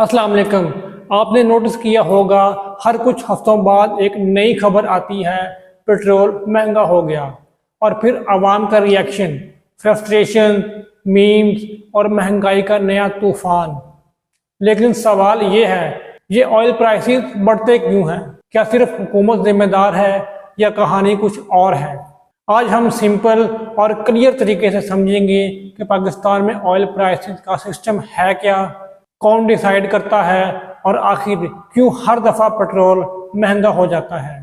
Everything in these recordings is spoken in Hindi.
अस्सलाम वालेकुम। आपने नोटिस किया होगा हर कुछ हफ्तों बाद एक नई खबर आती है, पेट्रोल महंगा हो गया। और फिर आवाम का रिएक्शन, फ्रस्ट्रेशन, मीम्स और महंगाई का नया तूफान। लेकिन सवाल ये है, ये ऑयल प्राइसेस बढ़ते क्यों हैं? क्या सिर्फ हुकूमत जिम्मेदार है या कहानी कुछ और है? आज हम सिंपल और क्लियर तरीके से समझेंगे कि पाकिस्तान में ऑयल प्राइसेस का सिस्टम है क्या, कौन डिसाइड करता है और आखिर क्यों हर दफा पेट्रोल महंगा हो जाता है।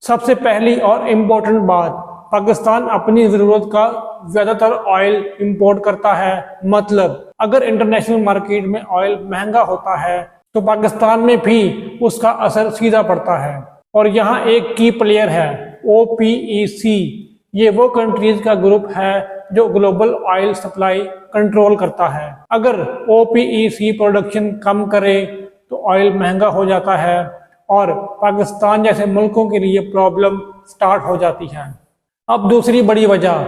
सबसे पहली और इम्पोर्टेंट बात, पाकिस्तान अपनी ज़रूरत का ज़्यादातर ऑयल इंपोर्ट करता है। मतलब अगर इंटरनेशनल मार्केट में ऑयल महंगा होता है तो पाकिस्तान में भी उसका असर सीधा पड़ता है। और यहाँ एक की प्लेयर है, OPEC। ये वो कंट्रीज का ग्रुप है जो ग्लोबल ऑयल सप्लाई कंट्रोल करता है। अगर OPEC प्रोडक्शन कम करे तो ऑयल महंगा हो जाता है और पाकिस्तान जैसे मुल्कों के लिए प्रॉब्लम स्टार्ट हो जाती है। अब दूसरी बड़ी वजह,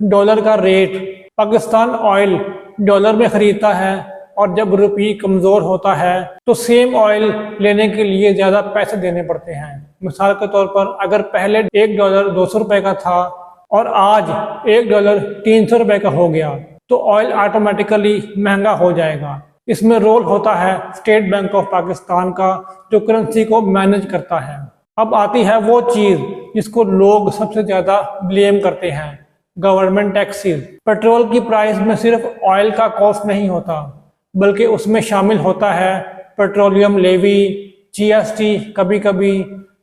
डॉलर का रेट। पाकिस्तान ऑयल डॉलर में खरीदता है और जब रुपये कमज़ोर होता है तो सेम ऑयल लेने के लिए ज़्यादा पैसे देने पड़ते हैं। मिसाल के तौर पर अगर पहले $1 200 रुपये का था और आज $1 300 रुपये का हो गया तो ऑयल ऑटोमेटिकली महंगा हो जाएगा। इसमें रोल होता है स्टेट बैंक ऑफ पाकिस्तान का, जो करेंसी को मैनेज करता है। अब आती है वो चीज़ जिसको लोग सबसे ज़्यादा ब्लेम करते हैं, गवर्नमेंट टैक्सेस। पेट्रोल की प्राइस में सिर्फ ऑयल का कॉस्ट नहीं होता, बल्कि उसमें शामिल होता है पेट्रोलियम लेवी, GST, कभी कभी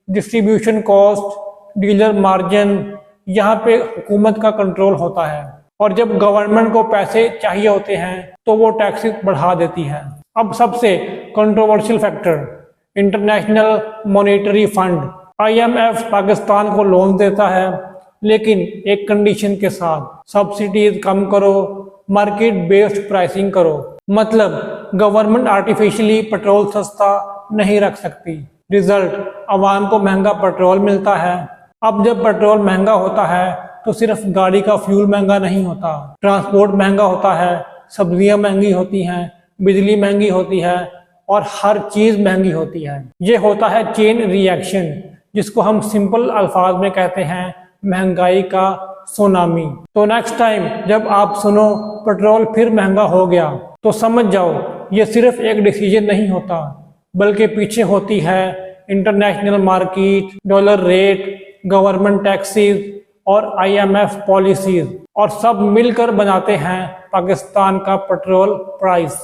डिस्ट्रीब्यूशन कॉस्ट, डीलर मार्जिन। यहाँ पे हुकूमत का कंट्रोल होता है और जब गवर्नमेंट को पैसे चाहिए होते हैं तो वो टैक्सेस बढ़ा देती है। अब सबसे controversial factor, international monetary fund IMF Pakistan को लोन देता है, लेकिन एक कंडीशन के साथ, सब्सिडीज कम करो, मार्केट बेस्ड प्राइसिंग करो। मतलब गवर्नमेंट आर्टिफिशियली पेट्रोल सस्ता नहीं रख सकती। रिजल्ट, आवाम को महंगा पेट्रोल मिलता है। अब जब पेट्रोल महंगा होता है तो सिर्फ गाड़ी का फ्यूल महंगा नहीं होता, ट्रांसपोर्ट महंगा होता है, सब्जियां महंगी होती हैं, बिजली महंगी होती है और हर चीज महंगी होती है। ये होता है चेन रिएक्शन, जिसको हम सिंपल अल्फाज में कहते हैं महंगाई का सुनामी। तो नेक्स्ट टाइम जब आप सुनो पेट्रोल फिर महंगा हो गया तो समझ जाओ ये सिर्फ एक डिसीजन नहीं होता, बल्कि पीछे होती है international market, dollar rate, government taxes और IMF पॉलिसीज, और सब मिलकर बनाते हैं पाकिस्तान का पेट्रोल प्राइस।